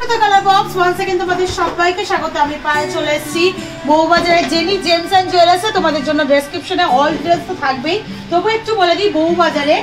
To the colour box. One second তোমাদের সবাইকে স্বাগত। আমি পায়ে চলে এসেছি বউবাজারের জেনি জেমস অ্যান্ড জুয়েলার্সে। তোমাদের জন্য ডেসক্রিপশনে অল ডিটেলস তো থাকবেই, তবু একটু বলে দিই, বউবাজারে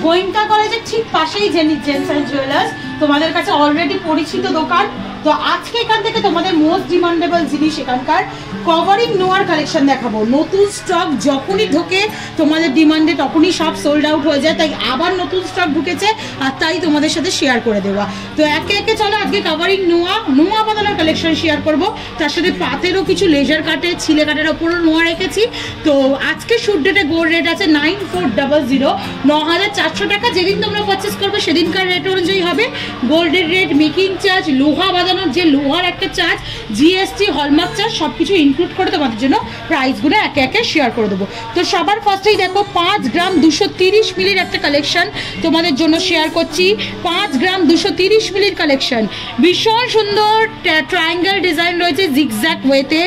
গোয়েঙ্কা কলেজের ঠিক পাশেই জেনি জেমস অ্যান্ড জুয়েলার্স, তোমাদের কাছে অলরেডি পরিচিত দোকান। তো আজকে এখান থেকে তোমাদের মোস্ট ডিমান্ডেবল জিনিস, এখানকার কভারিং নোয়ার কালেকশন দেখাবো। নতুন স্টক যখনই ঢোকে তোমাদের ডিমান্ডে তখনই সব সোল্ড আউট হয়ে যায়, তাই আবার নতুন স্টক ঢুকেছে আর তাই তোমাদের সাথে শেয়ার করে দেওয়া। তো একে একে চলো আজকে কভারিং নোয়া বাঁধানোর কালেকশন শেয়ার করব, তার সাথে পাতেরও কিছু লেজার কাটে ছিলে কাটের ওপরও নোয়া রেখেছি। তো আজকে শুট ডেটে গোল্ড রেট আছে 9400, 9400 টাকা। যেদিন তোমরা পারচেস করবে সেদিনকার রেট অনুযায়ী হবে। গোল্ডের রেট, মেকিং চার্জ, লোহা বাঁধানোর যে লোহার একটা চার্জ, জিএসটি, হলমার্ক চার্জ সব কিছু ইনক্লুড করে তোমাদের জন্য প্রাইসগুলো একে একে শেয়ার করে দেবো। তো সবার ফার্স্টেই দেখো 5 গ্রাম 230 মিলির একটা কালেকশন তোমাদের জন্য শেয়ার করছি। 5 গ্রাম 230 মিলির কালেকশন, ভীষণ সুন্দর ট্রায়াঙ্গেল ডিজাইন রয়েছে জিগজ্যাগ ওয়েতে,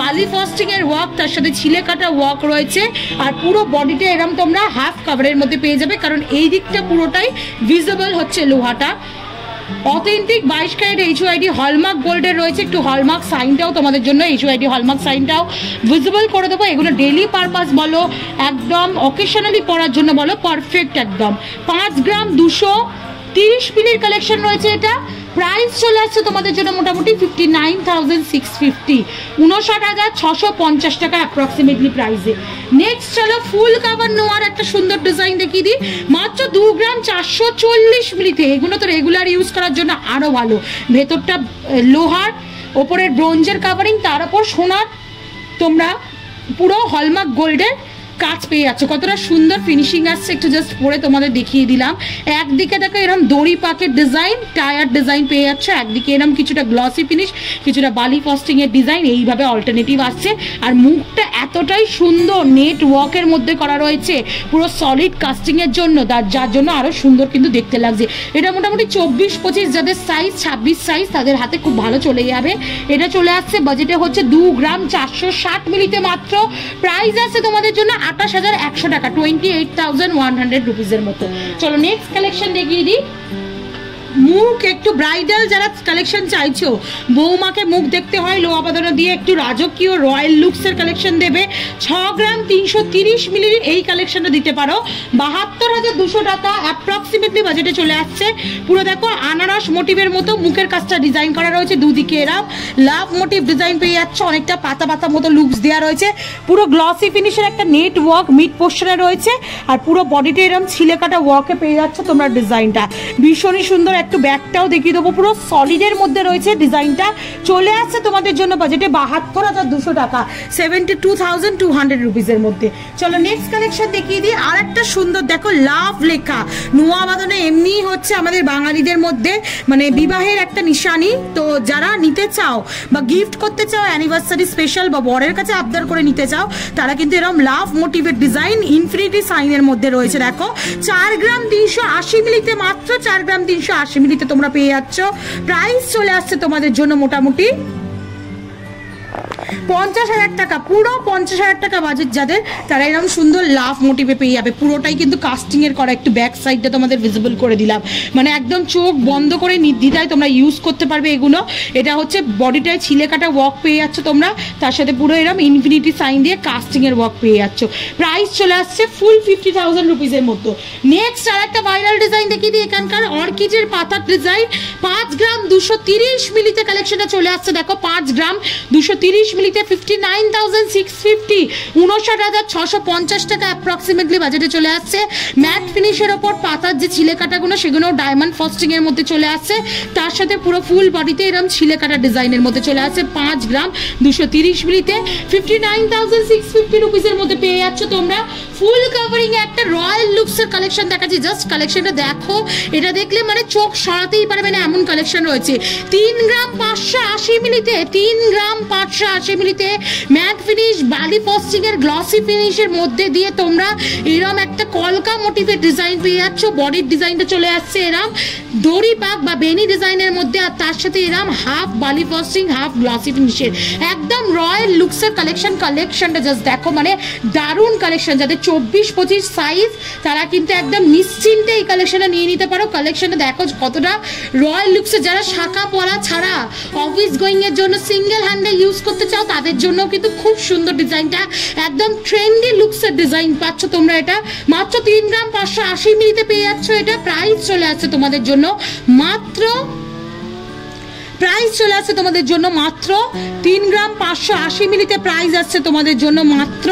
বালি ফস্টিং এর ওয়ার্ক, তার সাথে ছিলে কাটা ওয়ার্ক রয়েছে। আর পুরো বডিটা এরকম তোমরা হাফ কাভারের মধ্যে পেয়ে যাবে, কারণ এই দিকটা পুরোটাই ভিজিবল হচ্ছে লোহাটা। অথেন্টিক 22 ক্যারেট HYD হলমার্ক গোল্ডের রয়েছে। একটু হলমার্ক সাইনটাও তোমাদের জন্য, HYD হলমার্ক সাইনটাও ভিজিবল করে দেবো। এগুলো ডেইলি পারপাস বলো, একদম অকেশনালি পরার জন্য বলো, পারফেক্ট একদম। 5 গ্রাম 230 মিলির কালেকশন রয়েছে। এটা প্রাইস চলে আসছে তোমাদের জন্য মোটামুটি 59,650, 59,650 টাকা অ্যাপ্রক্সিমেটলি প্রাইসে। নেক্সট চলো ফুল কাভার নোয়ার একটা সুন্দর ডিজাইন দেখিয়ে দিই, মাত্র 2 গ্রাম 440 মিলিতে। এগুলো তো রেগুলার ইউজ করার জন্য আরও ভালো। ভেতরটা লোহার, ওপরের ব্রোঞ্জের কাভারিং, তার ওপর সোনার তোমরা পুরো হলমার্ক গোল্ডের কাজ পেয়ে যাচ্ছ। কতটা সুন্দর ফিনিশিং আসছে একটু জাস্ট পরে তোমাদের দেখিয়ে দিলাম। একদিকে দেখো এরকম দড়ি পাকের ডিজাইন, টায়ার ডিজাইন পেয়ে যাচ্ছ, একদিকে এরকম কিছুটা গ্লসি ফিনিশ, কিছুটা বালি ফস্টিং এর ডিজাইন, এইভাবে অল্টারনেটিভ আসছে। আর মুখটা এতটাই সুন্দর নেট ওয়ার্কের মধ্যে করা রয়েছে, পুরো সলিড কাস্টিং এর জন্য, যার জন্য আরো সুন্দর কিন্তু দেখতে লাগছে। এটা মোটামুটি 24-25 যাদের সাইজ, 26 সাইজ তাদের হাতে খুব ভালো চলে যাবে। এটা চলে আসছে বাজেটে হচ্ছে 2 গ্রাম 460 মিলিতে মাত্র। প্রাইস আছে তোমাদের জন্য 28,100 টাকা, 28,100 রুপিসের মতো। চলো নেক্সট কালেকশন দেখিয়ে দিই। মুখ একটু ব্রাইডাল যারা কালেকশন চাইছো, বৌমাকে মুখ দেখতে হয় লোহা বাঁধানো দিয়ে, একটু রাজকীয় রয়্যাল লুকসের কালেকশন দেবে, 6 গ্রাম 330 মিলির এই কালেকশনটা দিতে পারো। 72,200 টাকা অ্যাপ্রক্সিমেটলি বাজেটে চলে আসছে। পুরো দেখো আনারস মোটিভের মতো মুখের কাজটা ডিজাইন করা রয়েছে, দুদিকে এরম লাভ মোটিভ ডিজাইন পেয়ে যাচ্ছ, অনেকটা পাতা পাতা মতো লুকস দেওয়া রয়েছে। পুরো গ্লসি ফিনিশের একটা নেট ওয়ার্ক মিড পোস্টারে রয়েছে, আর পুরো বডিটা এরম ছিলে কাটা ওয়ার্কে পেয়ে যাচ্ছ তোমরা ডিজাইনটা। ভীষণই সুন্দর। একটু ব্যাকটাও দেখিয়ে দেবো, পুরো সলিডের মধ্যে রয়েছে ডিজাইনটা। চলে আসছে তোমাদের জন্য বাজেটে 72,200 টাকা, 72,200 রুপিসের মধ্যে। চলো নেক্সট কালেকশন দেখিয়ে দিই। আর একটা সুন্দর দেখো লাভ লেখা, নোয়া বাঁধানো এমনি হচ্ছে আমাদের বাঙালিদের মধ্যে মানে বিবাহের একটা নিশানি। তো যারা নিতে চাও বা গিফট করতে চাও অ্যানিভার্সারি স্পেশাল, বা বরের কাছে আবদার করে নিতে চাও, তারা কিন্তু এরকম লাভ মোটিভের ডিজাইন ইনফিনিটি সাইনের মধ্যে রয়েছে। দেখো 4 গ্রাম 380 মিলিতে, মাত্র 4 গ্রাম 380 মিলিতে তোমরা পেয়ে যাচ্ছ। প্রাইস চলে আসছে তোমাদের জন্য মোটামুটি 50,000 টাকা, পুরো 50,000 টাকা বাজেট যাদের, তারা এরকম সুন্দর লাভ মোটিভে পেয়ে যাবে। পুরোটাই কিন্তু কাস্টিং এর করা, একটু ব্যাক সাইডটা তোমাদের ভিজিবল করে দিলাম, মানে একদম চোখ বন্ধ করে নির্দ্বিধায় তোমরা ইউজ করতে পারবে এগুলো। এটা হচ্ছে বডিটায় ছিলে কাটা ওয়ার্ক পেয়ে যাচ্ছ তোমরা, তার সাথে পুরো এরকম ইনফিনিটি সাইন দিয়ে কাস্টিং এর ওয়ার্ক পেয়ে যাচ্ছ। প্রাইস চলে আসছে ফুল 50,000 রুপিসের মতো। নেক্সট আর একটা ভাইরাল ডিজাইন দেখিয়ে দিই, এখানকার অর্কিডের পাতার ডিজাইন। 5 গ্রাম 230 মিলিতে কালেকশনটা চলে আসছে। দেখো 5 গ্রাম 230 মিলিতে 59,650, 59,650 টাকা অ্যাপ্রক্সিমেটলি বাজেটে চলে আসছে। ম্যাট ফিনিশের ওপর পাতার যে ছিলে কাটাগুলো সেগুলো ডায়মন্ড ফস্টিং এর মধ্যে চলে আসছে, তার সাথে পুরো ফুল বডিতে এরকম ছিলে কাটা ডিজাইনের মধ্যে চলে আসছে। 5 গ্রাম 230 মিলিতে 59,650 রুপিসের মধ্যে পেয়ে যাচ্ছ তোমরা। ফুল কাভারিং একটা রয়্যাল লুকসের কালেকশন দেখাচ্ছি, জাস্ট কালেকশনটা দেখো, এটা দেখলে মানে চোখ সরাতেই পারবে না এমন কালেকশন রয়েছে। 3 গ্রাম 580 মিলিতে, 3 গ্রাম 5 580 মিলিতে ম্যাট ফিনিশ বালি ফস্টিং এর গ্লসি ফিনিশের মধ্যে দিয়ে তোমরা এরম একটা কলকা মোটিভের ডিজাইন পেয়ে যাচ্ছ। বডির ডিজাইনটা চলে আসছে এরম দড়ি পাক বা বেনি ডিজাইনের মধ্যে, আর তার সাথে এরম হাফ বালি ফস্টিং হাফ গ্লসি ফিনিশের একদম রয়্যাল লুকসের কালেকশনটা জাস্ট দেখো, মানে দারুণ কালেকশন। যাদের 24-25 সাইজ তারা কিন্তু একদম নিশ্চিন্তে এই কালেকশনটা নিয়ে নিতে পারো। কালেকশনটা দেখো কতটা রয়্যাল লুকসের। যারা শাখা পরা ছাড়া অফিস গোয়িং এর জন্য সিঙ্গেল হ্যান্ডে ইউজ করতে চাও তাদের জন্য কিন্তু খুব সুন্দর ডিজাইনটা, একদম ট্রেন্ডি লুকসের ডিজাইন পাচ্ছ তোমরা। এটা মাত্র 3 গ্রাম 580 মিলিতে পেয়ে যাচ্ছ। এটা প্রাইস চলে আসছে তোমাদের জন্য মাত্র 3 গ্রাম 580 মিলিতে প্রাইস আসছে তোমাদের জন্য মাত্র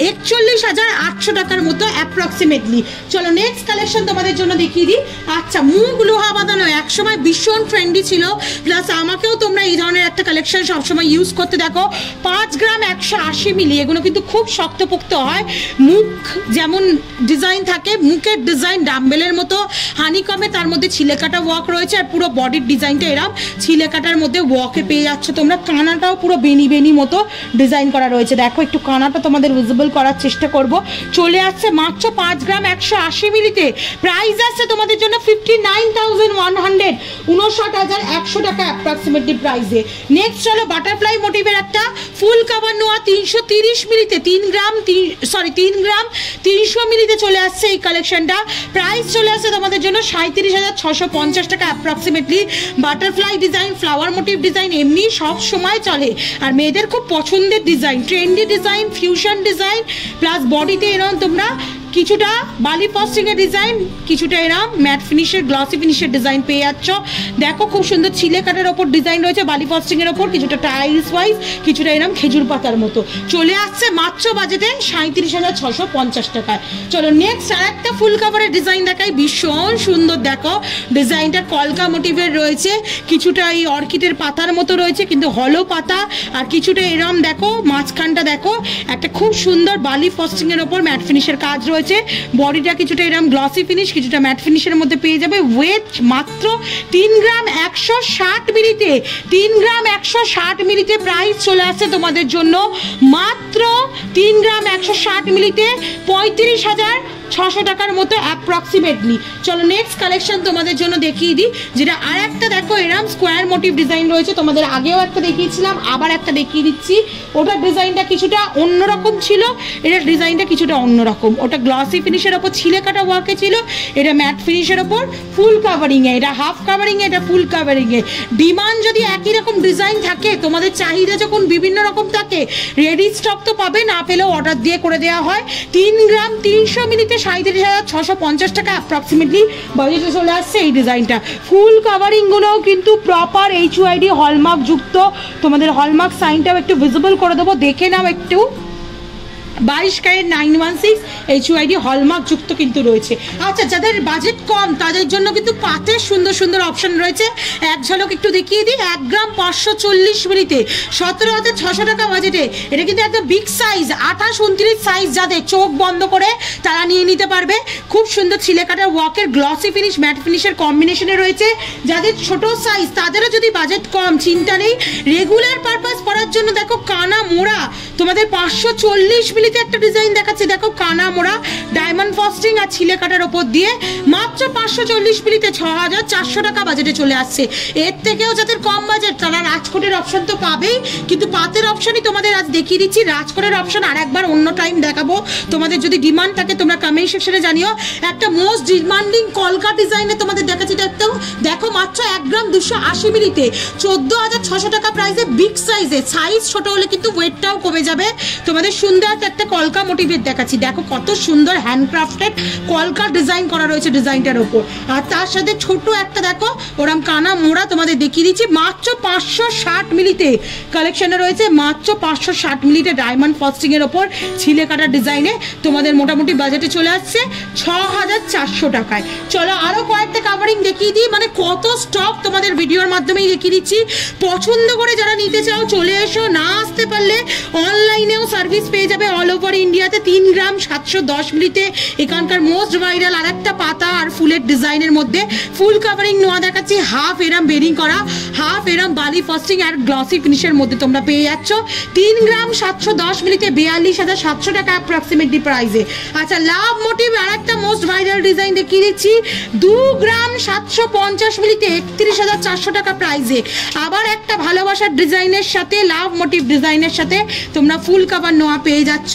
41,800 টাকার মতো অ্যাপ্রক্সিমেটলি। চলো নেক্সট কালেকশন তোমাদের জন্য দেখিয়ে দিই। আচ্ছা, মুখ লোহা বাঁধানো একসময় ভীষণ ট্রেন্ডি ছিল, প্লাস আমাকেও তোমরা এই ধরনের একটা কালেকশন সবসময় ইউজ করতে দেখো। 5 গ্রাম 180 মিলি, এগুলো কিন্তু খুব শক্তপোক্ত হয়। মুখ যেমন ডিজাইন থাকে, মুখের ডিজাইন ডাম্বেলের মতো হানিকমে, তার মধ্যে ছিলেকাটা ওয়ার্ক রয়েছে, আর পুরো বডির ডিজাইনটা এরম ছিলেকাটার মধ্যে ওয়ার্কে পেয়ে যাচ্ছ তোমরা। কানাটাও পুরো বেনি মতো ডিজাইন করা রয়েছে। দেখো একটু কানাটা তোমাদের করার চেষ্টা করব। চলে আসছে মাত্র 5 গ্রাম 180 মিলিতে। প্রাইস আসছে তোমাদের জন্য 59,100, 59,100 টাকা অ্যাপ্রক্সিমেটলি প্রাইসে। নেক্সট চলো বাটারফ্লাই মোটিভের একটা ফুল কভার নোয়া 330 মিলিতে 3 গ্রাম 300 মিলিতে চলে আসছে এই কালেকশনটা। প্রাইস চলে আসছে তোমাদের জন্য 37,650 টাকা approximately. Butterfly design, flower motive design এমনি সব সময় চলে, আর মেয়েদের খুব পছন্দের design, trendy design, fusion design, plus বডিতে এরকম তোমরা কিছুটা বালি ফস্টিং এর ডিজাইন, কিছুটা এরকম ম্যাট ফিনিশের গ্লসি ফিনিশের ডিজাইন পেয়ে যাচ্ছ। দেখো খুব সুন্দর ছিলে কাটার ওপর ডিজাইন রয়েছে বালি ফস্টিং এর ওপর, কিছুটা টাইলস ওয়াইজ, কিছুটা এরকম খেজুর পাতার মতো। চলে আসছে মাত্র বাজেটে 37,650 টাকায়। চলো নেক্সট আর একটা ফুল কাভারের ডিজাইন দেখাই, ভীষণ সুন্দর। দেখো ডিজাইনটা কলকা মোটিভের রয়েছে, কিছুটা এই অর্কিডের পাতার মতো রয়েছে কিন্তু হলো পাতা, আর কিছুটা এরম দেখো মাঝখানটা দেখো একটা খুব সুন্দর বালি ফস্টিং এর ওপর ম্যাট ফিনিশের কাজ রয়েছে। বডিটা কিছুটা এরকম গ্লসি ফিনিশ, কিছুটা ম্যাট ফিনিশের মধ্যে পেয়ে যাবে। ওয়েট মাত্র 3 গ্রাম 160 মিলিতে, 3 গ্রাম 160 মিলিতে প্রাইস চলে আসছে তোমাদের জন্য মাত্র 3 গ্রাম 160 মিলিতে 35,600 টাকার মতো অ্যাপ্রক্সিমেটলি। চলো নেক্সট কালেকশন তোমাদের জন্য দেখিয়ে দিই, যেটা আর একটা দেখো এরম স্কোয়ার মোটিভ ডিজাইন রয়েছে। তোমাদের আগেও একটা দেখিয়েছিলাম, আবার একটা দেখিয়ে দিচ্ছি। ওটার ডিজাইনটা কিছুটা অন্যরকম ছিল, এটার ডিজাইনটা কিছুটা অন্যরকম। ওটা গ্লসি ফিনিশের ওপর ছিলে কাটা ওয়ার্কে ছিল, এটা ম্যাট ফিনিশের ওপর ফুল কাভারিংয়ে, এটা হাফ কাভারিংয়ে, এটা ফুল কাভারিংয়ে। ডিমান্ড যদি একই রকম ডিজাইন থাকে, তোমাদের চাহিদা যখন বিভিন্ন রকম থাকে, রেডি স্টক তো পাবে, না পেলেও অর্ডার দিয়ে করে দেওয়া হয়। 3 গ্রাম 300 মিলিতে 37,650 টাকা অ্যাপ্রক্সিমেটলি বাজেটে চলে আসছে এই ডিজাইনটা। ফুল কাভারিংগুলোও কিন্তু প্রপার HUID হলমার্ক যুক্ত। তোমাদের হলমার্ক সাইনটাও একটু ভিজিবল করে দেবো, দেখে নাও একটু। 22 ক্যারেট 916 HUID হলমার্ক যুক্ত কিন্তু রয়েছে। আচ্ছা, যাদের বাজেট কম তাদের জন্য কিন্তু পাতের সুন্দর সুন্দর অপশন রয়েছে, এক ঝলক একটু দেখিয়ে দিই। 1 গ্রাম 540 মিলিতে 17,600 টাকা বাজেটে। এটা কিন্তু একটা বিগ সাইজ, 28-29 সাইজ, যাদের চোখ বন্ধ করে তারা নিয়ে নিতে পারবে। খুব সুন্দর ছিলে কাটার ওয়ার্কের গ্লসি ফিনিশ ম্যাট ফিনিশের কম্বিনেশনে রয়েছে। যাদের ছোট সাইজ তাদেরও যদি বাজেট কম, চিন্তা নেই। রেগুলার পারপাস পরার জন্য দেখো কানা মোড়া তোমাদের 540 মিলিতে একটা ডিজাইন দেখাচ্ছে। দেখো কানা মোড়া ডায়মন্ড ফস্টিং আর ছিলে কাটার ওপর দিয়ে মাত্র 540 মিলিতে 6,400 টাকা বাজেটে চলে আসছে। এর থেকেও যাদের কম বাজেট তারা রাজকোটের অপশন তো পাবেই, কিন্তু পাতের অপশনই তোমাদের আজ দেখিয়ে দিচ্ছি। রাজকোটের অপশন আর একবার অন্য টাইম দেখাবো। তোমাদের যদি ডিমান্ড থাকে তোমরা কমেন্ট সেকশনে জানিও। একটা মোস্ট ডিমান্ডিং কলকা ডিজাইনে তোমাদের দেখাচ্ছি। দেখো মাত্র 1 গ্রাম 280 মিলিতে 14,600 টাকা প্রাইসে, বিগ সাইজে। সাইজ ছোট হলে কিন্তু ওয়েটটাও কমে যাবে। তোমাদের সুন্দর একটা কলকা মোটিভের দেখাচ্ছি। দেখো কত সুন্দর হ্যান্ডক্রাফটেড কলকা ডিজাইন করা রয়েছে ডিজাইনটার ওপর, আর তার সাথে ছোট একটা দেখো ওরম কানা মোড়া তোমাদের দেখিয়ে দিচ্ছি। মাত্র 560 মিলিতে কালেকশনে রয়েছে, মাত্র 560 মিলিতে ডায়মন্ড ফস্টিং এর ওপর ছিলে কাটা ডিজাইনে তোমাদের মোটামুটি বাজেটে চলে আসছে 6,400 টাকায়। চলো আরো কয়েকটা কাভারিং দেখিয়ে দিই, মানে কত স্টক তোমাদের ভিডিওর মাধ্যমেই দেখিয়ে দিচ্ছি। পছন্দ করে যারা নিতে চাও চলে এসো, না আসতে পারলে অনলাইনেও সার্ভিস পেয়ে যাবে অল ওভার ইন্ডিয়াতে। 3 গ্রাম 710 মিলিতে এখানকার মোস্ট ভাইরাল আর একটা পাতা আর ফুলের ডিজাইনের মধ্যে ফুল কাভারিং নোয়া দেখাচ্ছি। হাফ এরম বেরিং করা, হাফ এরম বালি ফাস্টিং আর গ্লসি ফিনিশের মধ্যে তোমরা পেয়ে যাচ্ছ 3 গ্রাম 710 মিলিতে 42,700 টাকা অ্যাপ্রক্সিমেটলি প্রাইসে। আচ্ছা লাভ মোটিভ আর একটা মোস্ট ভাইরাল ডিজাইন দেখিয়ে দিচ্ছি 2 গ্রাম 750 মিলিতে 31,400 টাকা প্রাইসে। আবার একটা ভালোবাসার ডিজাইনের সাথে লাভ মোটিভ ডিজাইনের সাথে তোমরা ফুল কাভার নোয়া পেয়ে যাচ্ছ।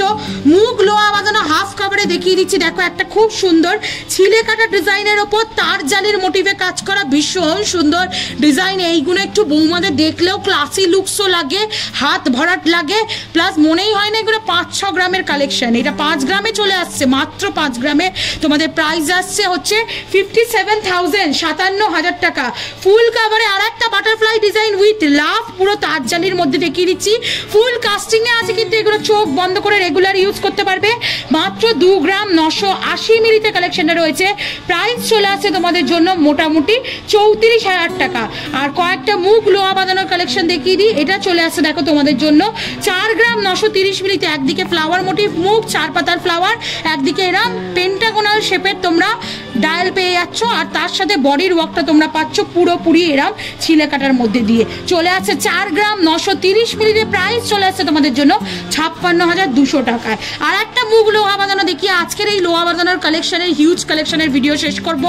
মুখ লোয়া বাঁধানো হাফ কাভারে দেখিয়ে দিচ্ছি, দেখো একটা খুব সুন্দর ছিলে কাটা ডিজাইনের ওপর তার জালির মোটিভে কাজ করা ভীষণ সুন্দর ডিজাইন। এইগুলো একটু বৌমাদের দেখলেও ক্লাসি লুকসও লাগে, হাত ভরাট লাগে, প্লাস মনেই হয় না এগুলো 5-6 গ্রামের কালেকশন। এটা 5 গ্রামে চলে আসছে, মাত্র 5 গ্রামে তোমাদের প্রাইস আসছে হচ্ছে 57,000 টাকা। ফুল কাভারে আর একটা বাটারফ্লাই ডিজাইন উইথ লাভ পুরো তার জালির মধ্যে দেখিয়ে দিচ্ছি। ফুল কাস্টিং এ আছে কিন্তু এগুলো চোখ বন্ধ করে রেগুলার ইউজ করতে পারবে। মাত্র 2 গ্রাম 980 মিলিতে কালেকশনটা রয়েছে। প্রাইস চলে আসছে তোমাদের জন্য মোটামুটি 34,000 টাকা। আর কয়েকটা মুখ লোহা বাঁধানোর কালেকশন দেখিয়ে দিই, এটা চলে আসছে দেখো তোমাদের জন্য 4 গ্রাম 930 মিলিতে। একদিকে ফ্লাওয়ার মোটিভ মুখ 4 পাতার ফ্লাওয়ার, একদিকে এরম পেন্টাগোনাল শেপের তোমরা ডায়াল পেয়ে যাচ্ছ, আর তার সাথে বডির ওয়ার্কটা তোমরা পাচ্ছ পুরোপুরি এরম ছিলে কাটার মধ্যে দিয়ে। চলে আসছে 4 গ্রাম 930 মিলিতে। প্রাইস চলে আসছে তোমাদের জন্য 56,200 টাকায়। আর একটা মুখ লোহা বাঁধানো দেখিয়ে আজকের এই লোহা বাঁধানোর কালেকশনের হিউজ কালেকশনের ভিডিও শেষ করব।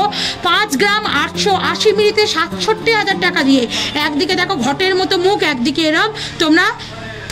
5 গ্রাম 880 মিলিতে 67,000 টাকা দিয়ে। একদিকে দেখো ঘটের মতো মুখ, একদিকে এরম তোমরা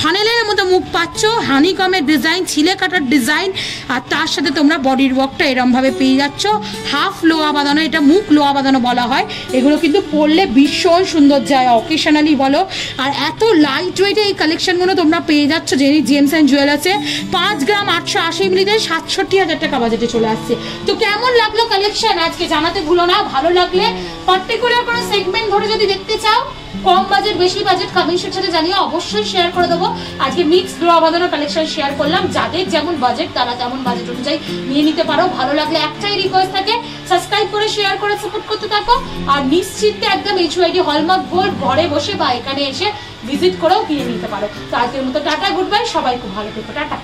ফানেলের মতো মুখ পাচ্ছ, হানিকমের ডিজাইন, ছিলে কাটার ডিজাইন, আর তার সাথে তোমরা বডির ওয়ার্কটা এরমভাবে পেয়ে যাচ্ছ। হাফ লোহা বাঁধানো, এটা মুখ লোহা বাঁধানো বলা হয়। এগুলো কিন্তু পরলে ভীষণ সুন্দর যায়, অকেশনালি বলো। আর এত লাইট ওয়েটে এই কালেকশনগুলো তোমরা পেয়ে যাচ্ছ জেনি জেমস অ্যান্ড জুয়েলার্সে। 5 গ্রাম 880 মিলিতে 67,000 টাকা বাজেটে চলে আসছে। তো কেমন লাগলো কালেকশন আজকে জানাতে ভুলো না। ভালো লাগলে পার্টিকুলার কোনো সেগমেন্ট ধরে যদি দেখতে চাও, কম বাজেট বেশি বাজেট কমেন্টের সাথে জানিয়ে অবশ্যই শেয়ার করে দেবো। আজকে মিক্স লোহা বাঁধানো কালেকশন শেয়ার করলাম, যাদের যেমন বাজেট তারা তেমন বাজেট অনুযায়ী নিয়ে নিতে পারো। ভালো লাগলে একটাই রিকোয়েস্ট থাকে, সাবস্ক্রাইব করে শেয়ার করে সাপোর্ট করতে থাকো। আর নিশ্চিন্তে একদম HYD হলমার্ক গোল্ড ঘরে বসে বা এখানে এসে ভিজিট করেও কিনে নিতে পারো। তো আজকের মতো টাটা, গুড বাই, সবাই খুব ভালো থেকো, টাটা।